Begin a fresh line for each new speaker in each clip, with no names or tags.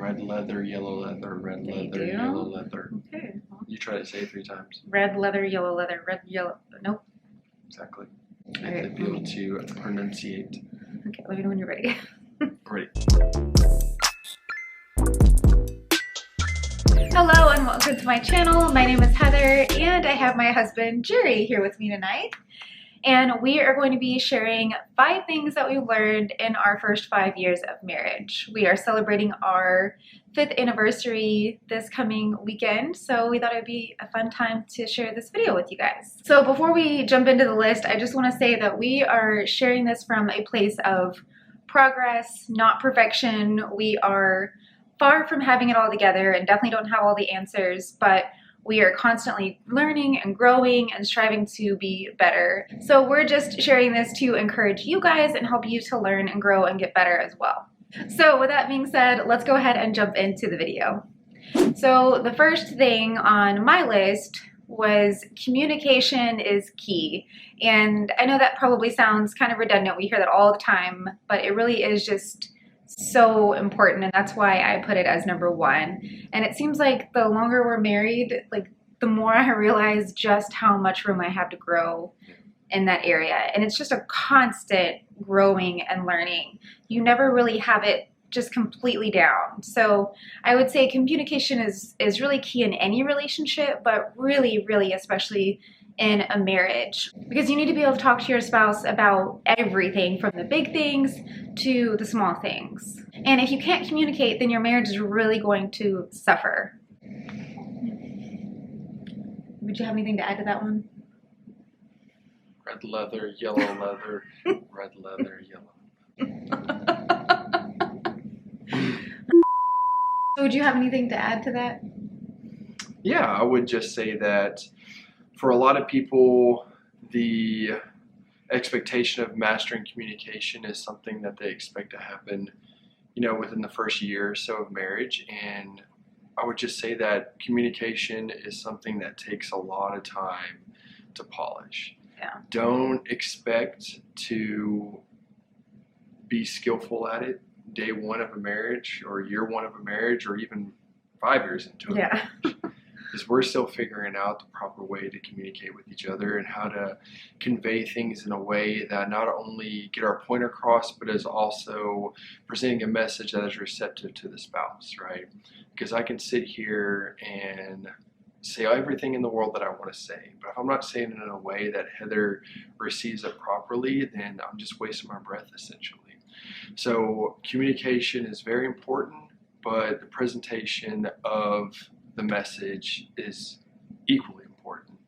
red leather, yellow leather, red leather, yellow leather.
Okay.
You try to say it 3 times.
Red leather, yellow leather, red, yellow. Nope.
Exactly.
All right.
To be able to pronunciate.
Okay, let me know when you're ready.
Ready.
Hello and welcome to my channel. My name is Heather and I have my husband Jerry here with me tonight. And we are going to be sharing 5 things that we learned in our first 5 years of marriage. We are celebrating our 5th anniversary this coming weekend, so we thought it would be a fun time to share this video with you guys. So before we jump into the list, I just want to say that we are sharing this from a place of progress, not perfection. We are far from having it all together and definitely don't have all the answers, but we are constantly learning and growing and striving to be better. So we're just sharing this to encourage you guys and help you to learn and grow and get better as well. So with that being said, let's go ahead and jump into the video. So the first thing on my list was communication is key. And I know that probably sounds kind of redundant. We hear that all the time, but it really is just so important, and that's why I put it as number 1. And it seems like the longer we're married, like the more I realize just how much room I have to grow in that area. And it's just a constant growing and learning. You never really have it just completely down. So I would say communication is really key in any relationship, but really especially in a marriage, because you need to be able to talk to your spouse about everything from the big things to the small things. And if you can't communicate, then your marriage is really going to suffer. Would you have anything to add to that one?
Red leather, yellow leather, red leather, yellow.
So would you have anything to add to that?
Yeah, I would just say that for a lot of people, the expectation of mastering communication is something that they expect to happen, within the first year or so of marriage. And I would just say that communication is something that takes a lot of time to polish.
Yeah.
Don't expect to be skillful at it day 1 of a marriage or year 1 of a marriage or even 5 years into a marriage. Because we're still figuring out the proper way to communicate with each other and how to convey things in a way that not only get our point across, but is also presenting a message that is receptive to the spouse, right? Because I can sit here and say everything in the world that I want to say, but if I'm not saying it in a way that Heather receives it properly, then I'm just wasting my breath, essentially. So communication is very important, but the presentation of the message is equally important,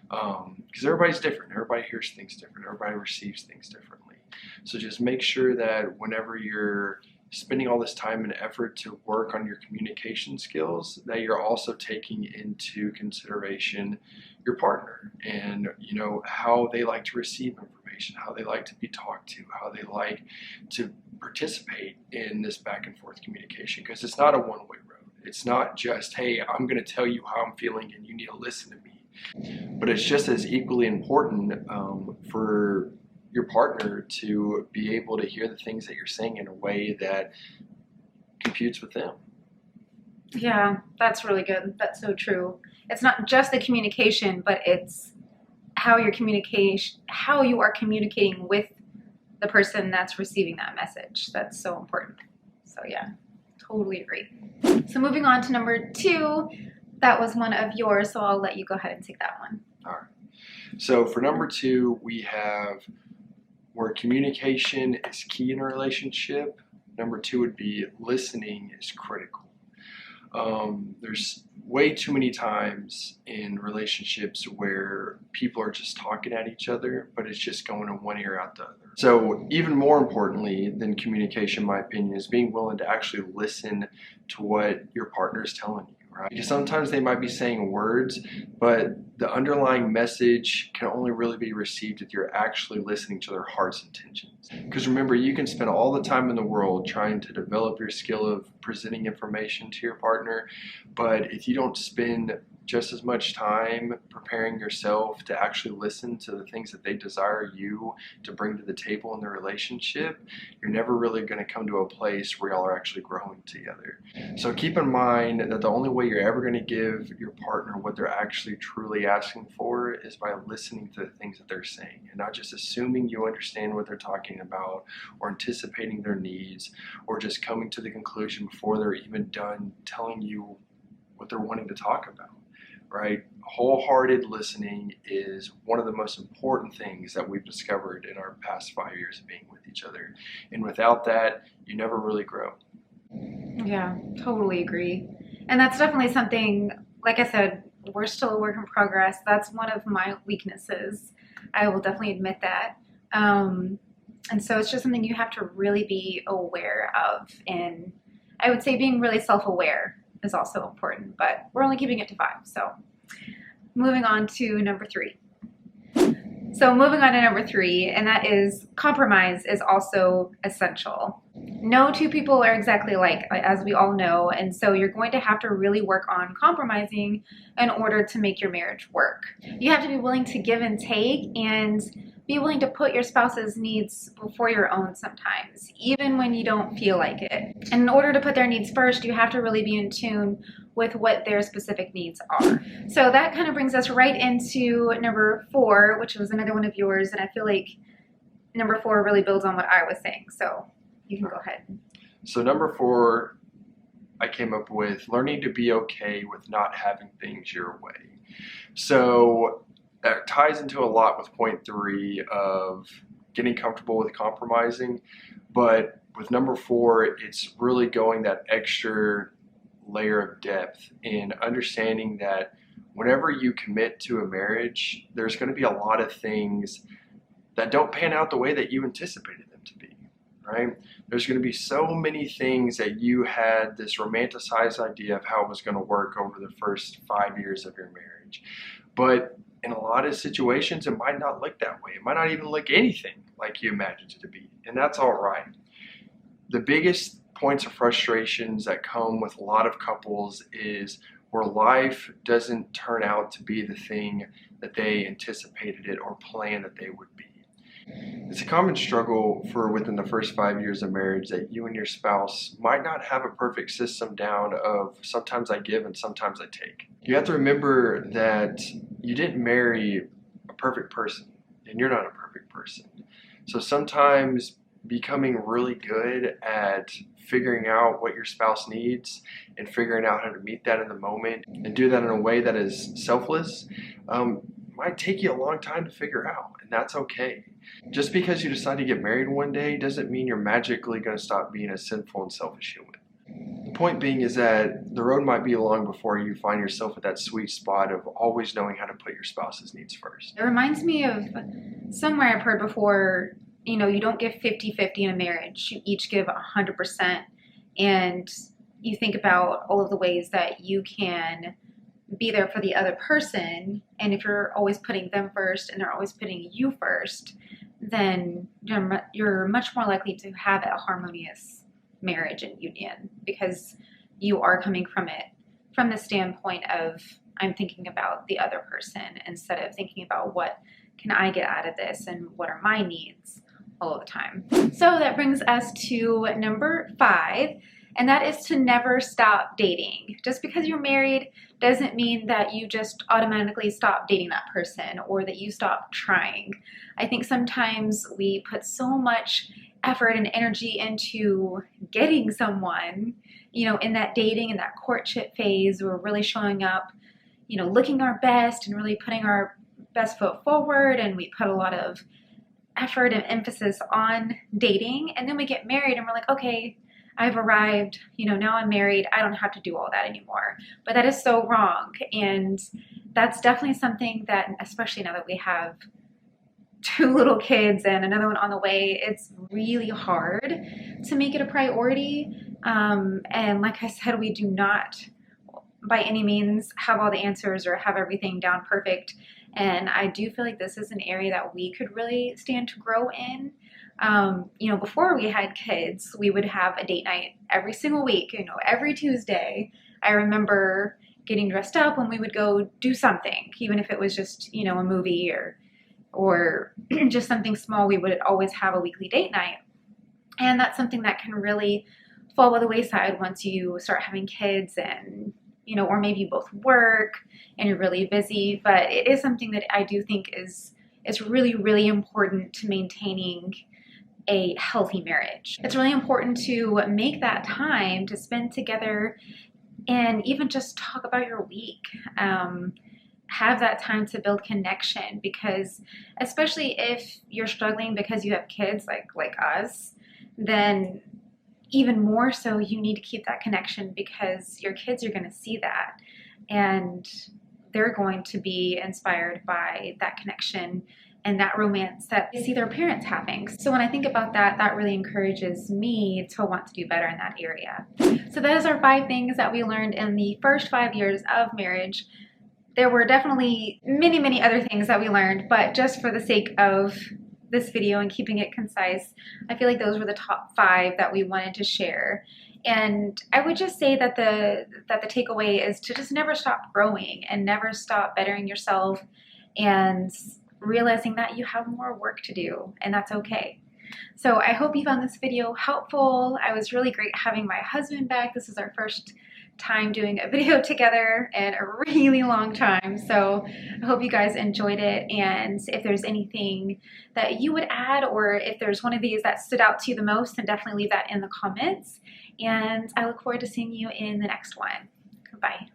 because everybody's different. Everybody hears things different. Everybody receives things differently. So just make sure that whenever you're spending all this time and effort to work on your communication skills, that you're also taking into consideration your partner and how they like to receive information, how they like to be talked to, how they like to participate in this back and forth communication, because it's not a one-way road. It's not just, hey, I'm going to tell you how I'm feeling and you need to listen to me. But it's just as equally important for your partner to be able to hear the things that you're saying in a way that computes with them.
Yeah, that's really good. That's so true. It's not just the communication, but it's how you are communicating with the person that's receiving that message. That's so important. So yeah, totally agree. So moving on to number 2, that was one of yours, so I'll let you go ahead and take that one.
All right. So for number 2, we have where communication is key in a relationship. Number 2 would be listening is critical. There's way too many times in relationships where people are just talking at each other, but it's just going in one ear out the other. So even more importantly than communication, in my opinion, is being willing to actually listen to what your partner is telling you, right? Because sometimes they might be saying words, but the underlying message can only really be received if you're actually listening to their heart's intentions. Because remember, you can spend all the time in the world trying to develop your skill of presenting information to your partner, but if you don't spend just as much time preparing yourself to actually listen to the things that they desire you to bring to the table in the relationship, you're never really going to come to a place where y'all are actually growing together. So keep in mind that the only way you're ever going to give your partner what they're actually truly asking for is by listening to the things that they're saying, and not just assuming you understand what they're talking about or anticipating their needs or just coming to the conclusion before they're even done telling you what they're wanting to talk about. Right? Wholehearted listening is one of the most important things that we've discovered in our past 5 years of being with each other. And without that, you never really grow.
Yeah, totally agree. And that's definitely something, like I said, we're still a work in progress. That's one of my weaknesses. I will definitely admit that. And so it's just something you have to really be aware of. And I would say being really self-aware is also important, but we're only keeping it to 5. So moving on to number 3. So moving on to number 3, and that is compromise is also essential. No two people are exactly alike, as we all know, and so you're going to have to really work on compromising in order to make your marriage work. You have to be willing to give and take, and be willing to put your spouse's needs before your own sometimes, even when you don't feel like it. And in order to put their needs first, you have to really be in tune with what their specific needs are. So that kind of brings us right into number 4, which was another one of yours, and I feel like number 4 really builds on what I was saying, so you can go ahead.
So number 4, I came up with learning to be okay with not having things your way. So that ties into a lot with point 3 of getting comfortable with compromising, but with number 4, it's really going that extra layer of depth in understanding that whenever you commit to a marriage, there's going to be a lot of things that don't pan out the way that you anticipated them to be, right? There's going to be so many things that you had this romanticized idea of how it was going to work over the first 5 years of your marriage. But in a lot of situations, it might not look that way. It might not even look anything like you imagined it to be, and that's all right. The biggest points of frustrations that come with a lot of couples is where life doesn't turn out to be the thing that they anticipated it or planned that they would be. It's a common struggle for within the first 5 years of marriage that you and your spouse might not have a perfect system down of sometimes I give and sometimes I take. You have to remember that you didn't marry a perfect person, and you're not a perfect person. So sometimes becoming really good at figuring out what your spouse needs and figuring out how to meet that in the moment and do that in a way that is selfless might take you a long time to figure out, and that's okay. Just because you decide to get married one day doesn't mean you're magically going to stop being a sinful and selfish human. The point being is that the road might be long before you find yourself at that sweet spot of always knowing how to put your spouse's needs first.
It reminds me of somewhere I've heard before, you know, you don't give 50-50 in a marriage. You each give 100%, and you think about all of the ways that you can be there for the other person, and if you're always putting them first and they're always putting you first, then you're much more likely to have a harmonious marriage and union, because you are coming from it from the standpoint of I'm thinking about the other person instead of thinking about what can I get out of this and what are my needs all the time. So that brings us to number 5, and that is to never stop dating. Just because you're married doesn't mean that you just automatically stop dating that person or that you stop trying. I think sometimes we put so much effort and energy into getting someone, you know, in that dating and that courtship phase. We're really showing up, you know, looking our best and really putting our best foot forward, and we put a lot of effort and emphasis on dating, and then we get married and we're like, okay, I've arrived, you know, now I'm married, I don't have to do all that anymore. But that is so wrong, and that's definitely something that, especially now that we have 2 little kids and another one on the way, it's really hard to make it a priority. And like I said, we do not by any means have all the answers or have everything down perfect. And I do feel like this is an area that we could really stand to grow in. You know, before we had kids, we would have a date night every single week, you know, every Tuesday. I remember getting dressed up when we would go do something, even if it was just, you know, a movie or just something small. We would always have a weekly date night. And that's something that can really fall by the wayside once you start having kids, and, you know, or maybe you both work and you're really busy. But it is something that I do think is really, really important to maintaining a healthy marriage. It's really important to make that time to spend together and even just talk about your week. Have that time to build connection, because especially if you're struggling because you have kids like us, then even more so you need to keep that connection, because your kids are going to see that and they're going to be inspired by that connection and that romance that they see their parents having. So when I think about that, that really encourages me to want to do better in that area. So those are 5 things that we learned in the first 5 years of marriage. There were definitely many, many other things that we learned, but just for the sake of this video and keeping it concise, I feel like those were the top 5 that we wanted to share. And I would just say that the takeaway is to just never stop growing and never stop bettering yourself, and realizing that you have more work to do, and that's okay. So I hope you found this video helpful. I was really great having my husband back. This is our first time doing a video together in a really long time. So I hope you guys enjoyed it. And if there's anything that you would add, or if there's one of these that stood out to you the most, then definitely leave that in the comments. And I look forward to seeing you in the next one. Bye.